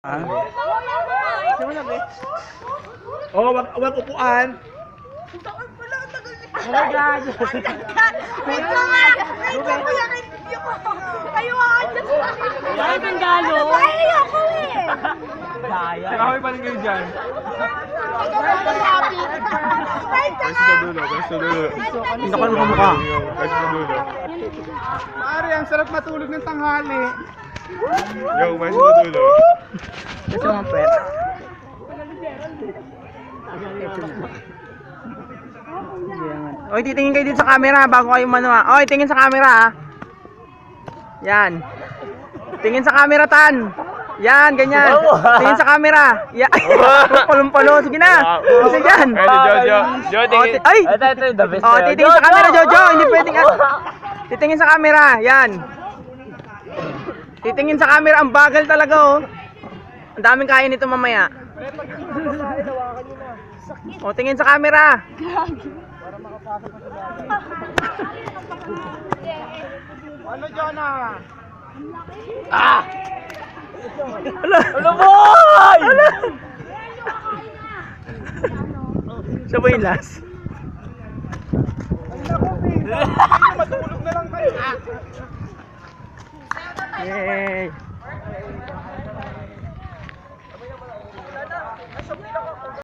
Oh, wag upuan. Oh my God! Wait lang nga! Wait lang ko yung interview ko! Kayo dyan sa kanila! Ay, Bengalo! Ay, ako eh! Daya. Kami pa rin kayo dyan. Pwesto sa dulo, pwesto sa dulo. Hindi ko naman mukha. Pwesto sa dulo. Pare, ang sarap matulog ng tanghali. Yo, pwesto sa dulo. Gusto mo pet? Oy, titingin kayo dito sa camera bago kayo manuha. Oy, tingin sa camera. Yan. Tingin sa camera, Tan. Yan, ganyan. Tingin sa camera. Yan. Palong-palo. Sige na. Sige yan. Jo, tingin. Ay! Oh, titingin sa camera, Jojo. Hindi pwedeng. Titingin sa camera. Yan. Titingin sa camera. Ang bagal talaga, oh. Ang daming kaya nito mamaya. Oh, tingin sa camera. Ano, Jonah? Ah! Ano boy? Siya ba yung last? Matulog na lang kayo. Yeah.